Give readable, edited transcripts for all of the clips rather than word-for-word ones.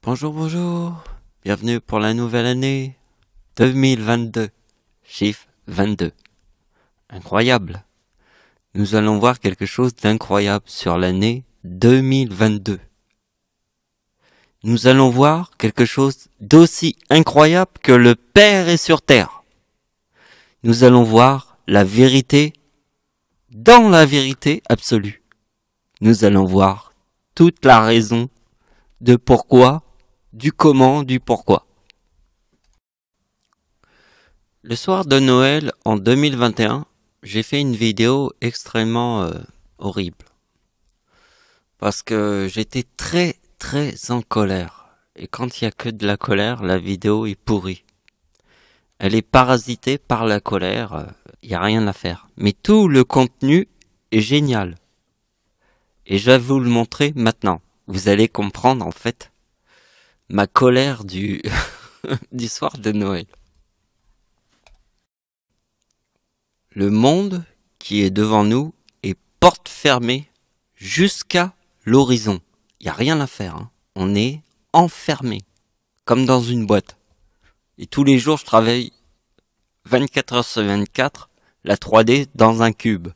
Bonjour, bonjour. Bienvenue pour la nouvelle année 2022. Chiffre 22. Incroyable. Nous allons voir quelque chose d'incroyable sur l'année 2022. Nous allons voir quelque chose d'aussi incroyable que le Père est sur terre. Nous allons voir la vérité dans la vérité absolue. Nous allons voir toute la raison de pourquoi, du comment, du pourquoi. Le soir de Noël en 2021, j'ai fait une vidéo extrêmement horrible. Parce que j'étais très en colère. Et quand il n'y a que de la colère, la vidéo est pourrie. Elle est parasitée par la colère, il n'y a rien à faire. Mais tout le contenu est génial. Et je vais vous le montrer maintenant. Vous allez comprendre en fait ma colère du soir de Noël. Le monde qui est devant nous est porte fermée jusqu'à l'horizon. Il n'y a rien à faire, hein. On est enfermé, comme dans une boîte. Et tous les jours, je travaille 24 heures sur 24, la 3D dans un cube.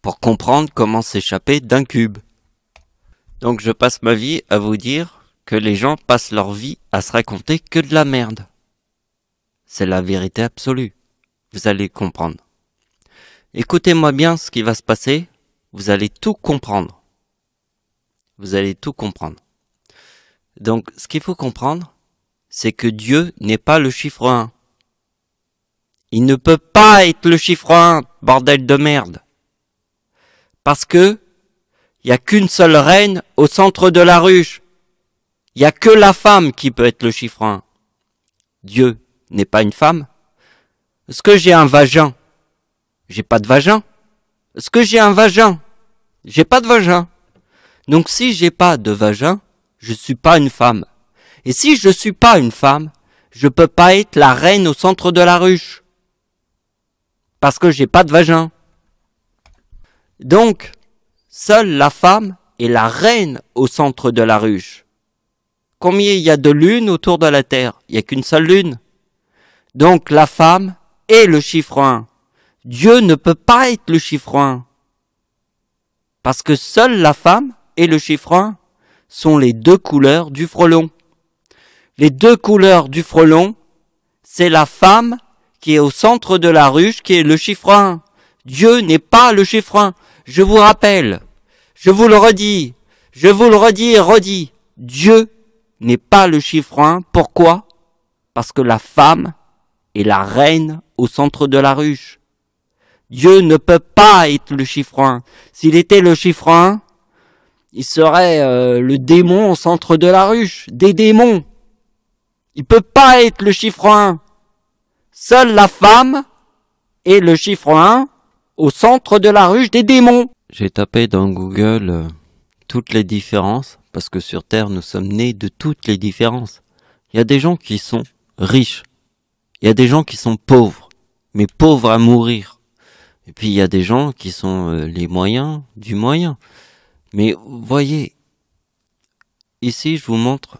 Pour comprendre comment s'échapper d'un cube. Donc je passe ma vie à vous dire que les gens passent leur vie à se raconter que de la merde. C'est la vérité absolue. Vous allez comprendre. Écoutez-moi bien ce qui va se passer. Vous allez tout comprendre. Vous allez tout comprendre. Donc, ce qu'il faut comprendre, c'est que Dieu n'est pas le chiffre 1. Il ne peut pas être le chiffre 1, bordel de merde. Parce que, il n'y a qu'une seule reine au centre de la ruche. Il n'y a que la femme qui peut être le chiffre 1. Dieu n'est pas une femme. Est-ce que j'ai un vagin? J'ai pas de vagin. Est-ce que j'ai un vagin? J'ai pas de vagin. Donc si j'ai pas de vagin, je suis pas une femme. Et si je suis pas une femme, je peux pas être la reine au centre de la ruche. Parce que j'ai pas de vagin. Donc, seule la femme est la reine au centre de la ruche. Combien il y a de lunes autour de la Terre? Il y a qu'une seule lune. Donc la femme est le chiffre 1. Dieu ne peut pas être le chiffre 1. Parce que seule la femme et le chiffre 1 sont les deux couleurs du frelon. Les deux couleurs du frelon, c'est la femme qui est au centre de la ruche, qui est le chiffre 1. Dieu n'est pas le chiffre 1. Je vous rappelle, je vous le redis, je vous le redis et redis. Dieu n'est pas le chiffre 1. Pourquoi? Parce que la femme est la reine au centre de la ruche. Dieu ne peut pas être le chiffre 1. S'il était le chiffre 1, il serait le démon au centre de la ruche. Des démons. Il peut pas être le chiffre 1. Seule la femme est le chiffre 1 au centre de la ruche des démons. J'ai tapé dans Google toutes les différences, parce que sur Terre, nous sommes nés de toutes les différences. Il y a des gens qui sont riches. Il y a des gens qui sont pauvres, mais pauvres à mourir. Et puis il y a des gens qui sont les moyens du moyen. Mais voyez, ici je vous montre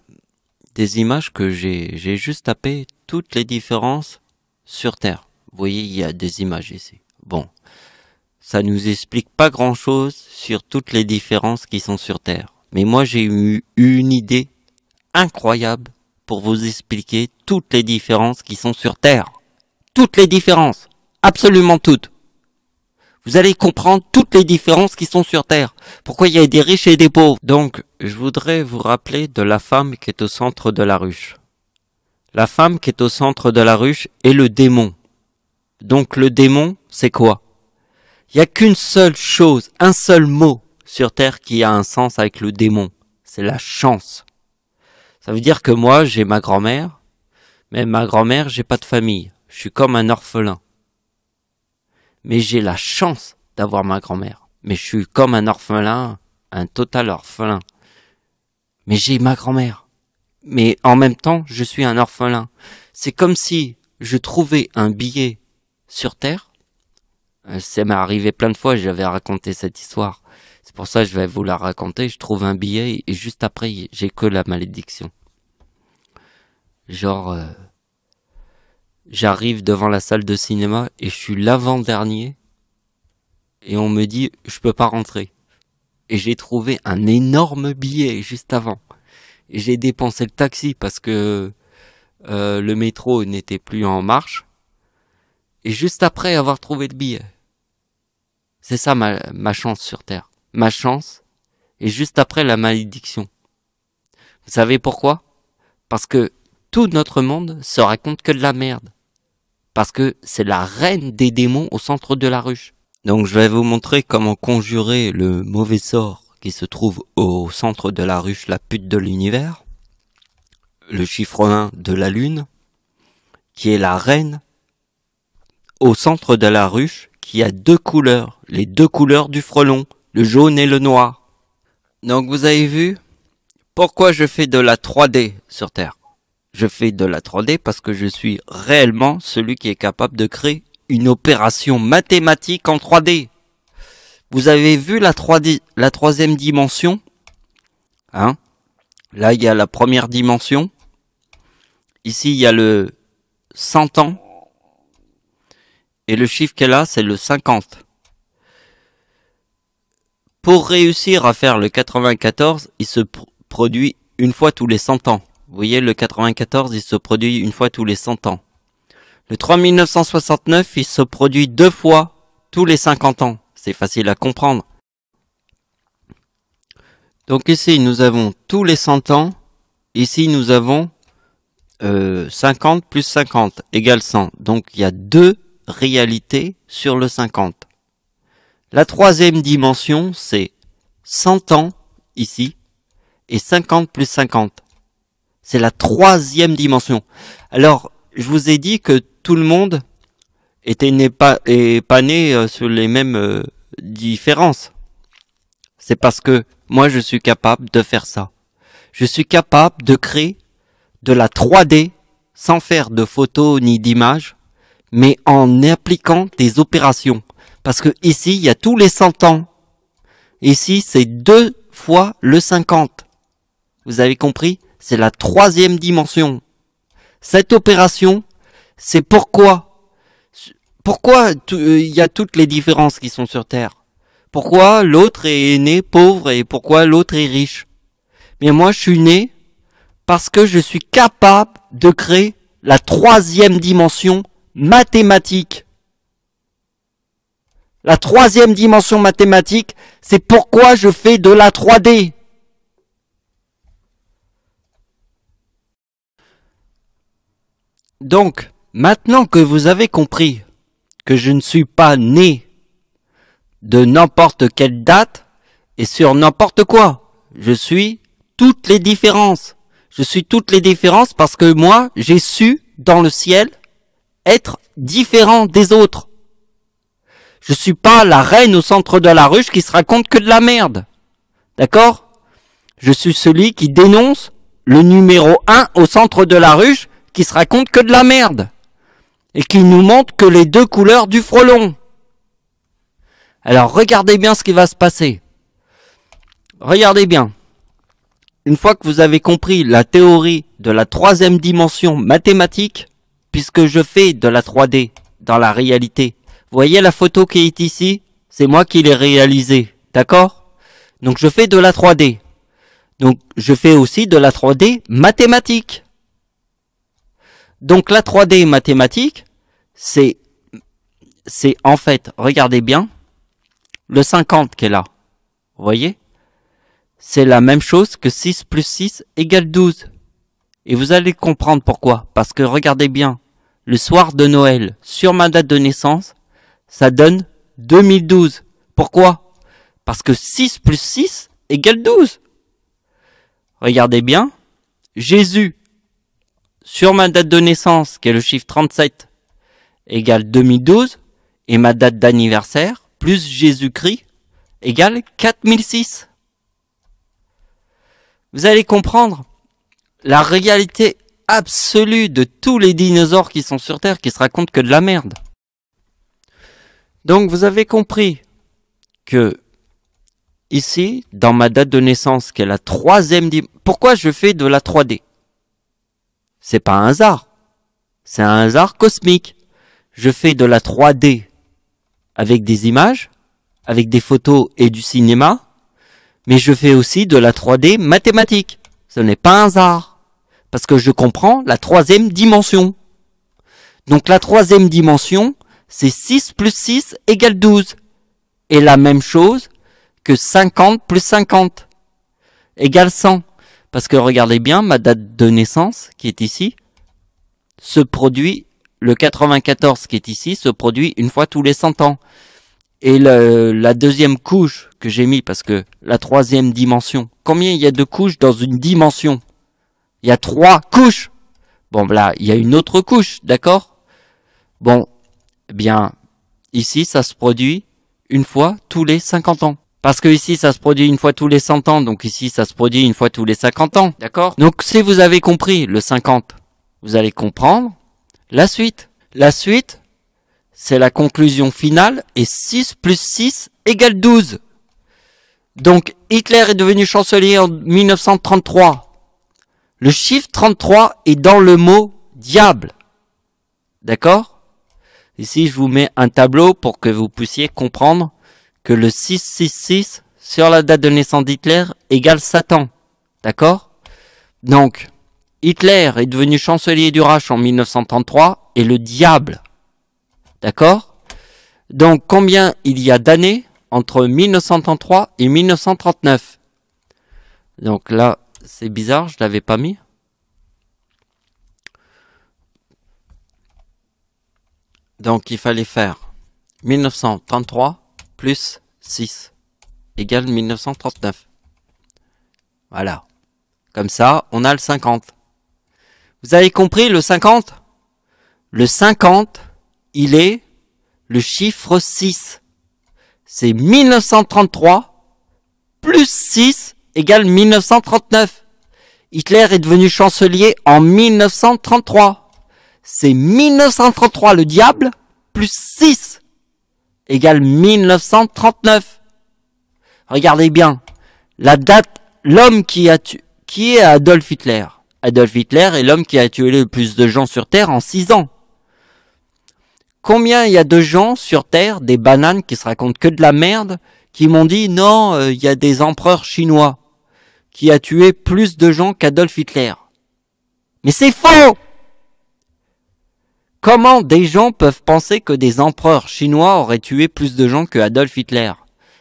des images que j'ai juste tapé toutes les différences sur Terre. Vous voyez, il y a des images ici. Bon, ça nous explique pas grand-chose sur toutes les différences qui sont sur Terre. Mais moi j'ai eu une idée incroyable pour vous expliquer toutes les différences qui sont sur Terre. Toutes les différences. Absolument toutes. Vous allez comprendre toutes les différences qui sont sur Terre. Pourquoi il y a des riches et des pauvres. Donc, je voudrais vous rappeler de la femme qui est au centre de la ruche. La femme qui est au centre de la ruche est le démon. Donc, le démon, c'est quoi? Il n'y a qu'une seule chose, un seul mot sur Terre qui a un sens avec le démon. C'est la chance. Ça veut dire que moi, j'ai ma grand-mère, mais ma grand-mère, j'ai pas de famille. Je suis comme un orphelin. Mais j'ai la chance d'avoir ma grand-mère. Mais je suis comme un orphelin, un total orphelin. Mais j'ai ma grand-mère. Mais en même temps, je suis un orphelin. C'est comme si je trouvais un billet sur Terre. Ça m'est arrivé plein de fois, j'avais raconté cette histoire. C'est pour ça que je vais vous la raconter. Je trouve un billet et juste après, j'ai que la malédiction. Genre, j'arrive devant la salle de cinéma et je suis l'avant-dernier et on me dit je peux pas rentrer. Et j'ai trouvé un énorme billet juste avant. Et j'ai dépensé le taxi parce que le métro n'était plus en marche. Et juste après avoir trouvé le billet. C'est ça ma chance sur Terre. Ma chance et juste après la malédiction. Vous savez pourquoi? Parce que tout notre monde se raconte que de la merde. Parce que c'est la reine des démons au centre de la ruche. Donc je vais vous montrer comment conjurer le mauvais sort qui se trouve au centre de la ruche, la pute de l'univers. Le chiffre 1 de la lune, qui est la reine au centre de la ruche, qui a deux couleurs, les deux couleurs du frelon, le jaune et le noir. Donc vous avez vu pourquoi je fais de la 3D sur Terre. Je fais de la 3D parce que je suis réellement celui qui est capable de créer une opération mathématique en 3D. Vous avez vu la 3D, la troisième dimension, hein? Là, il y a la première dimension. Ici, il y a le 100 ans. Et le chiffre qu'elle a, c'est le 50. Pour réussir à faire le 94, il se produit une fois tous les 100 ans. Vous voyez, le 94, il se produit une fois tous les 100 ans. Le 3969, il se produit 2 fois tous les 50 ans. C'est facile à comprendre. Donc ici, nous avons tous les 100 ans. Ici, nous avons 50 plus 50 égale 100. Donc, il y a deux réalités sur le 50. La troisième dimension, c'est 100 ans ici et 50 plus 50. C'est la troisième dimension. Alors, je vous ai dit que tout le monde n'est pas né sur les mêmes différences. C'est parce que moi, je suis capable de faire ça. Je suis capable de créer de la 3D sans faire de photos ni d'images, mais en appliquant des opérations. Parce que ici, il y a tous les 100 ans. Ici, c'est 2 fois le 50. Vous avez compris? C'est la troisième dimension. Cette opération, c'est pourquoi il y a toutes les différences qui sont sur Terre. Pourquoi l'autre est né pauvre et pourquoi l'autre est riche? Mais moi, je suis né parce que je suis capable de créer la troisième dimension mathématique. La troisième dimension mathématique, c'est pourquoi je fais de la 3D. Donc, maintenant que vous avez compris que je ne suis pas né de n'importe quelle date et sur n'importe quoi, je suis toutes les différences. Je suis toutes les différences parce que moi, j'ai su, dans le ciel, être différent des autres. Je suis pas la reine au centre de la ruche qui se raconte que de la merde. D'accord? Je suis celui qui dénonce le numéro 1 au centre de la ruche qui se raconte que de la merde. Et qui nous montre que les deux couleurs du frelon. Alors, regardez bien ce qui va se passer. Regardez bien. Une fois que vous avez compris la théorie de la troisième dimension mathématique, puisque je fais de la 3D dans la réalité, vous voyez la photo qui est ici? C'est moi qui l'ai réalisée, d'accord? Donc je fais de la 3D. Donc je fais aussi de la 3D mathématique. Donc la 3D mathématique, c'est en fait, regardez bien, le 50 qui est là. Vous voyez? C'est la même chose que 6 plus 6 égale 12. Et vous allez comprendre pourquoi. Parce que regardez bien, le soir de Noël, sur ma date de naissance, ça donne 2012. Pourquoi? Parce que 6 plus 6 égale 12. Regardez bien, Jésus, sur ma date de naissance, qui est le chiffre 37, égale 2012, et ma date d'anniversaire, plus Jésus-Christ, égale 4006. Vous allez comprendre la réalité absolue de tous les dinosaures qui sont sur Terre, qui se racontent que de la merde. Donc vous avez compris que ici, dans ma date de naissance, qui est la troisième dimension, pourquoi je fais de la 3D? C'est pas un hasard. C'est un hasard cosmique. Je fais de la 3D avec des images, avec des photos et du cinéma, mais je fais aussi de la 3D mathématique. Ce n'est pas un hasard, parce que je comprends la troisième dimension. Donc la troisième dimension, c'est 6 plus 6 égale 12. Et la même chose que 50 plus 50 égale 100. Parce que regardez bien, ma date de naissance, qui est ici, se produit, le 94 qui est ici, se produit une fois tous les 100 ans. Et la deuxième couche que j'ai mis, parce que la troisième dimension, combien il y a de couches dans une dimension? Il y a 3 couches. Bon, là, il y a une autre couche, d'accord? Bon, eh bien, ici, ça se produit une fois tous les 50 ans. Parce que ici, ça se produit une fois tous les 100 ans, donc ici, ça se produit une fois tous les 50 ans, d'accord? Donc, si vous avez compris le 50, vous allez comprendre la suite. La suite, c'est la conclusion finale, et 6 plus 6 égale 12. Donc, Hitler est devenu chancelier en 1933. Le chiffre 33 est dans le mot diable. D'accord? Ici, je vous mets un tableau pour que vous puissiez comprendre que le 666 sur la date de naissance d'Hitler égale Satan. D'accord? Donc, Hitler est devenu chancelier du Reich en 1933 et le diable. D'accord? Donc, combien il y a d'années entre 1933 et 1939? Donc là, c'est bizarre, je l'avais pas mis. Donc, il fallait faire 1933 plus 6 égale 1939. Voilà. Comme ça, on a le 50. Vous avez compris le 50? Le 50, il est le chiffre 6. C'est 1933 plus 6 égale 1939. Hitler est devenu chancelier en 1933. C'est 1933 le diable plus 6 égale 1939. Regardez bien. La date, l'homme qui est Adolf Hitler. Adolf Hitler est l'homme qui a tué le plus de gens sur Terre en 6 ans. Combien il y a de gens sur Terre, des bananes qui se racontent que de la merde, qui m'ont dit non, il y a des empereurs chinois qui a tué plus de gens qu'Adolf Hitler. Mais c'est faux! Comment des gens peuvent penser que des empereurs chinois auraient tué plus de gens que Adolf Hitler?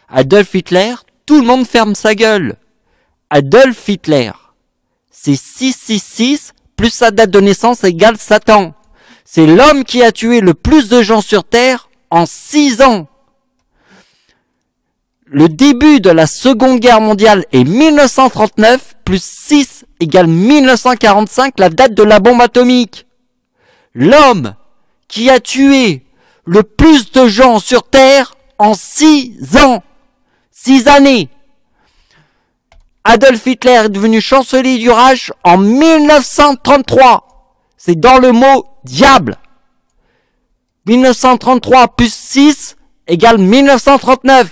Adolf Hitler, tout le monde ferme sa gueule. Adolf Hitler, c'est 666 plus sa date de naissance égale Satan. C'est l'homme qui a tué le plus de gens sur Terre en 6 ans. Le début de la Seconde Guerre mondiale est 1939 plus 6 égale 1945, la date de la bombe atomique. L'homme qui a tué le plus de gens sur Terre en 6 ans. 6 années. Adolf Hitler est devenu chancelier du Reich en 1933. C'est dans le mot diable. 1933 plus 6 égale 1939.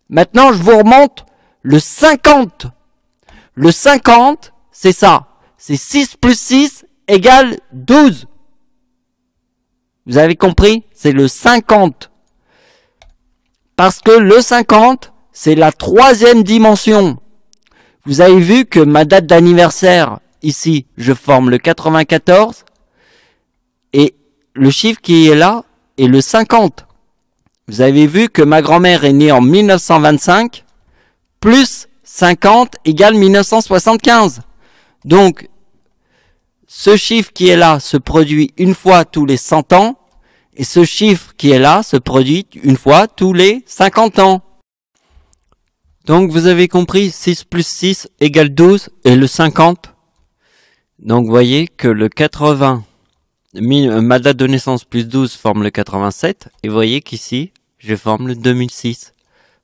Maintenant, je vous remonte le 50. Le 50, c'est ça. C'est 6 plus 6 égale 12. Vous avez compris? C'est le 50. Parce que le 50, c'est la troisième dimension. Vous avez vu que ma date d'anniversaire, ici, je forme le 94. Et le chiffre qui est là est le 50. Vous avez vu que ma grand-mère est née en 1925, plus 50 égale 1975. Donc, ce chiffre qui est là se produit une fois tous les 100 ans, et ce chiffre qui est là se produit une fois tous les 50 ans. Donc, vous avez compris, 6 plus 6 égale 12, et le 50. Donc, vous voyez que le 80, ma date de naissance plus 12 forme le 87, et vous voyez qu'ici, je forme le 2006.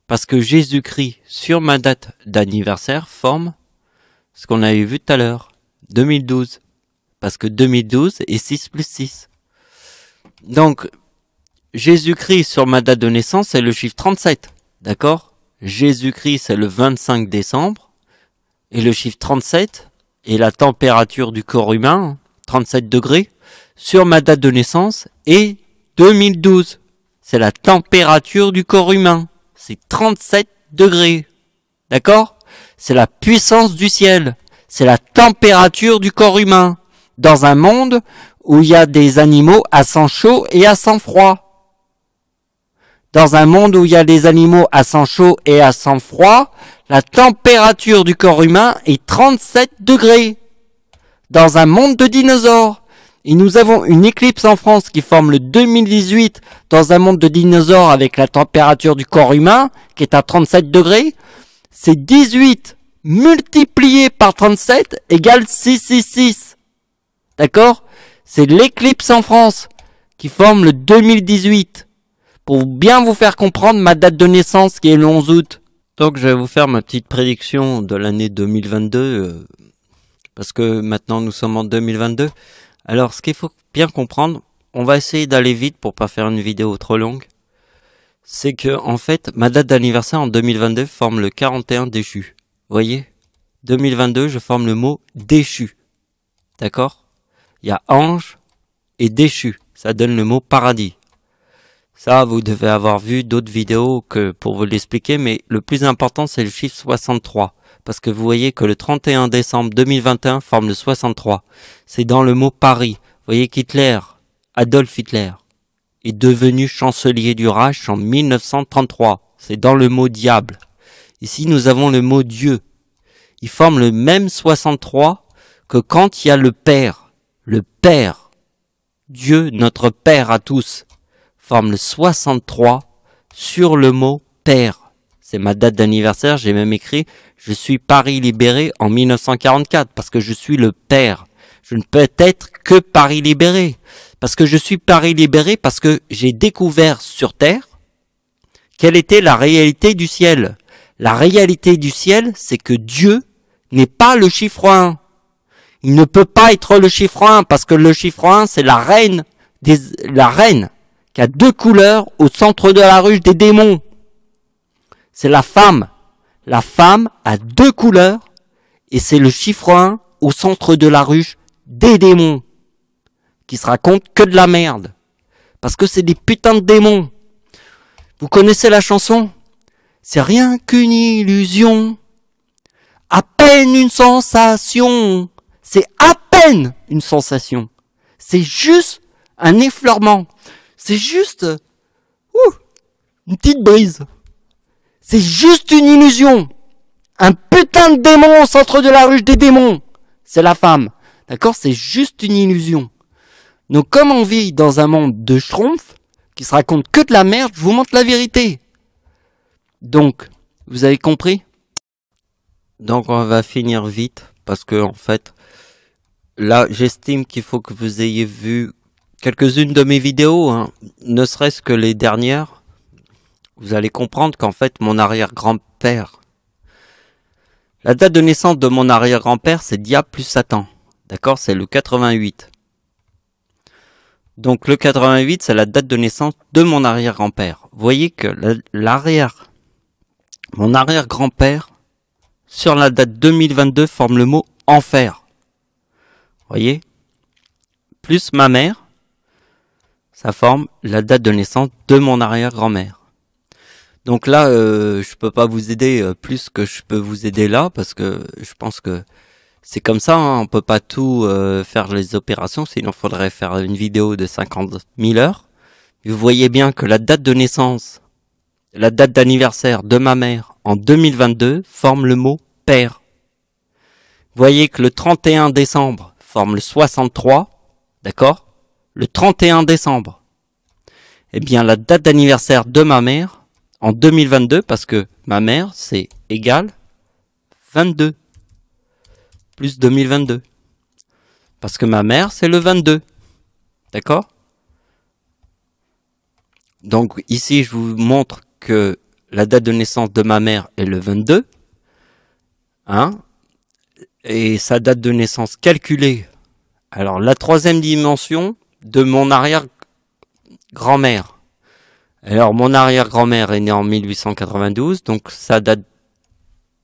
Parce que Jésus-Christ, sur ma date d'anniversaire, forme ce qu'on avait vu tout à l'heure, 2012. Parce que 2012 est 6 plus 6. Donc, Jésus-Christ, sur ma date de naissance, c'est le chiffre 37. D'accord? Jésus-Christ, c'est le 25 décembre. Et le chiffre 37 est la température du corps humain, 37 degrés, sur ma date de naissance, et 2012. C'est la température du corps humain. C'est 37 degrés. D'accord? C'est la puissance du ciel. C'est la température du corps humain. Dans un monde où il y a des animaux à sang chaud et à sang froid. Dans un monde où il y a des animaux à sang chaud et à sang froid, la température du corps humain est 37 degrés. Dans un monde de dinosaures. Et nous avons une éclipse en France qui forme le 2018 dans un monde de dinosaures avec la température du corps humain qui est à 37 degrés. C'est 18 multiplié par 37 égale 666. D'accord? C'est l'éclipse en France qui forme le 2018. Pour bien vous faire comprendre ma date de naissance qui est le 11 août. Donc je vais vous faire ma petite prédiction de l'année 2022 parce que maintenant nous sommes en 2022. Alors ce qu'il faut bien comprendre, on va essayer d'aller vite pour pas faire une vidéo trop longue. C'est que en fait ma date d'anniversaire en 2022 forme le 41 déchu. Vous voyez? 2022 je forme le mot déchu. D'accord? Il y a ange et déchu. Ça donne le mot paradis. Ça, vous devez avoir vu d'autres vidéos que pour vous l'expliquer, mais le plus important, c'est le chiffre 63. Parce que vous voyez que le 31 décembre 2021 forme le 63. C'est dans le mot Paris. Vous voyez qu'Hitler, Adolf Hitler, est devenu chancelier du Reich en 1933. C'est dans le mot diable. Ici, nous avons le mot Dieu. Il forme le même 63 que quand il y a le Père. Le Père. Dieu, notre Père à tous. Forme le 63 sur le mot Père. C'est ma date d'anniversaire, j'ai même écrit « Je suis Paris libéré en 1944 » parce que je suis le Père. Je ne peux être que Paris libéré. Parce que je suis Paris libéré parce que j'ai découvert sur Terre quelle était la réalité du ciel. La réalité du ciel, c'est que Dieu n'est pas le chiffre 1. Il ne peut pas être le chiffre 1 parce que le chiffre 1, c'est la reine qui a deux couleurs au centre de la ruche des démons. C'est la femme. La femme a deux couleurs et c'est le chiffre 1 au centre de la ruche des démons qui se racontent que de la merde. Parce que c'est des putains de démons. Vous connaissez la chanson? C'est rien qu'une illusion. À peine une sensation. C'est à peine une sensation. C'est juste un effleurement. C'est juste une petite brise. C'est juste une illusion. Un putain de démon au centre de la ruche des démons. C'est la femme. D'accord? C'est juste une illusion. Donc comme on vit dans un monde de schtroumpfs, qui se raconte que de la merde, je vous montre la vérité. Donc, vous avez compris? Donc on va finir vite, parce que en fait, là j'estime qu'il faut que vous ayez vu quelques-unes de mes vidéos, hein, ne serait-ce que les dernières. Vous allez comprendre qu'en fait, mon arrière-grand-père, la date de naissance de mon arrière-grand-père, c'est Diable plus Satan. D'accord? C'est le 88. Donc le 88, c'est la date de naissance de mon arrière-grand-père. Vous voyez que mon arrière-grand-père, sur la date 2022, forme le mot enfer. Vous voyez? Plus ma mère, ça forme la date de naissance de mon arrière-grand-mère. Donc là, je peux pas vous aider plus que je peux vous aider là, parce que je pense que c'est comme ça, hein, on peut pas tout faire les opérations, sinon il faudrait faire une vidéo de 50 000 heures. Vous voyez bien que la date de naissance, la date d'anniversaire de ma mère en 2022 forme le mot père. Vous voyez que le 31 décembre forme le 63, d'accord? Le 31 décembre. Eh bien, la date d'anniversaire de ma mère en 2022, parce que ma mère, c'est égal 22. Plus 2022. Parce que ma mère, c'est le 22. D'accord? Donc, ici, je vous montre que la date de naissance de ma mère est le 22. Hein? Et sa date de naissance calculée. Alors, la troisième dimension de mon arrière-grand-mère. Alors, mon arrière-grand-mère est née en 1892, donc sa date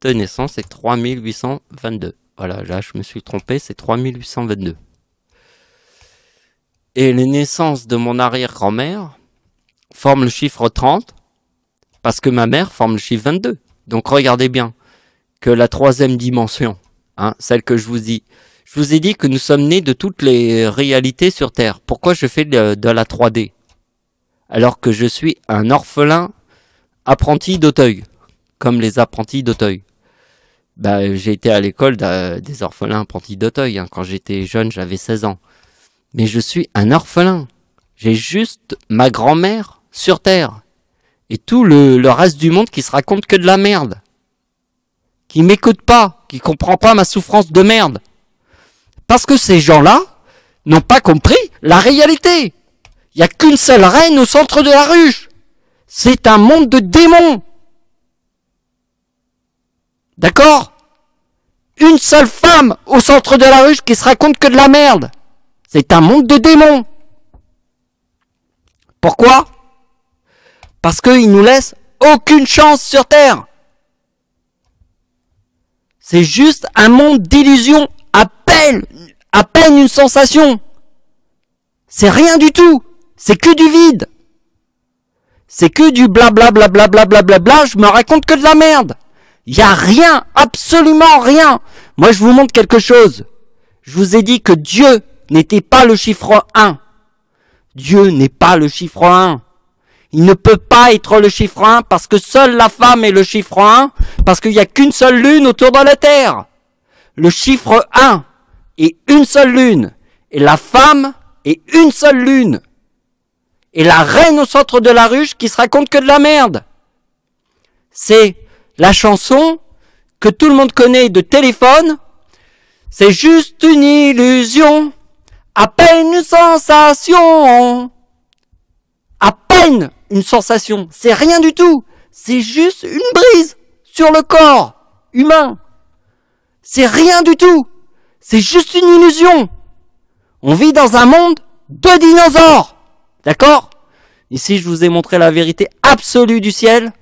de naissance est 3822. Voilà, là, je me suis trompé, c'est 3822. Et les naissances de mon arrière-grand-mère forment le chiffre 30, parce que ma mère forme le chiffre 22. Donc, regardez bien que la troisième dimension, celle que je vous ai dit que nous sommes nés de toutes les réalités sur Terre. Pourquoi je fais de la 3D alors que je suis un orphelin apprenti d'Auteuil, comme les apprentis d'Auteuil. J'ai été à l'école des orphelins apprentis d'Auteuil. Quand j'étais jeune, j'avais 16 ans. Mais je suis un orphelin. J'ai juste ma grand-mère sur Terre. Et tout le reste du monde qui se raconte que de la merde. Qui m'écoute pas, qui comprend pas ma souffrance de merde. Parce que ces gens-là n'ont pas compris la réalité. Il n'y a qu'une seule reine au centre de la ruche. C'est un monde de démons. D'accord? Une seule femme au centre de la ruche qui se raconte que de la merde. C'est un monde de démons. Pourquoi? Parce qu'ils nous laissent aucune chance sur Terre. C'est juste un monde d'illusions, à peine une sensation. C'est rien du tout. C'est que du vide. C'est que du blablabla, je me raconte que de la merde. Il y a rien, absolument rien. Moi, je vous montre quelque chose. Je vous ai dit que Dieu n'était pas le chiffre 1. Dieu n'est pas le chiffre 1. Il ne peut pas être le chiffre 1 parce que seule la femme est le chiffre 1, parce qu'il n'y a qu'une seule lune autour de la Terre. Le chiffre 1 est une seule lune, et la femme est une seule lune. Et la reine au centre de la ruche qui se raconte que de la merde. C'est la chanson que tout le monde connaît de Téléphone. C'est juste une illusion, à peine une sensation. À peine une sensation, c'est rien du tout. C'est juste une brise sur le corps humain. C'est rien du tout. C'est juste une illusion. On vit dans un monde de dinosaures. D'accord? Ici, je vous ai montré la vérité absolue du ciel.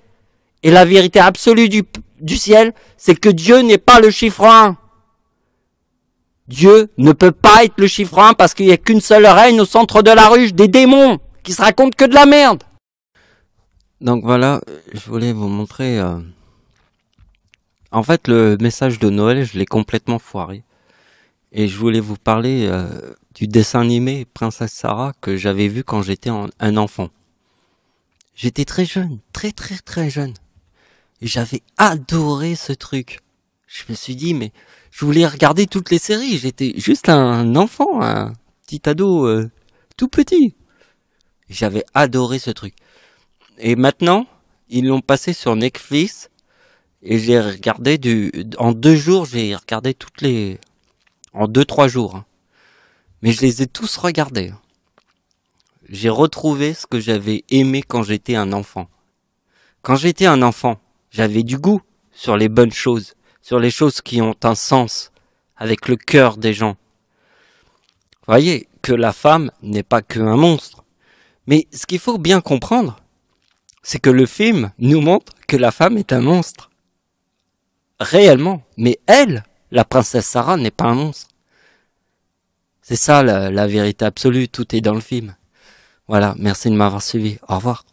Et la vérité absolue du ciel, c'est que Dieu n'est pas le chiffre 1. Dieu ne peut pas être le chiffre 1 parce qu'il n'y a qu'une seule reine au centre de la ruche, des démons qui se racontent que de la merde. Donc voilà, je voulais vous montrer... En fait, le message de Noël, je l'ai complètement foiré. Et je voulais vous parler du dessin animé Princesse Sarah que j'avais vu quand j'étais un enfant. J'étais très jeune, très jeune. Et j'avais adoré ce truc. Je me suis dit, mais je voulais regarder toutes les séries. J'étais juste un enfant, un petit ado tout petit. Et j'avais adoré ce truc. Et maintenant, ils l'ont passé sur Netflix. Et j'ai regardé en 2 jours, j'ai regardé en 2-3 jours. Mais je les ai tous regardés. J'ai retrouvé ce que j'avais aimé quand j'étais un enfant. Quand j'étais un enfant, j'avais du goût sur les bonnes choses, sur les choses qui ont un sens, avec le cœur des gens. Vous voyez que la femme n'est pas qu'un monstre. Mais ce qu'il faut bien comprendre, c'est que le film nous montre que la femme est un monstre. Réellement. Mais elle, la princesse Sarah, n'est pas un monstre. C'est ça la vérité absolue, tout est dans le film. Voilà, merci de m'avoir suivi. Au revoir.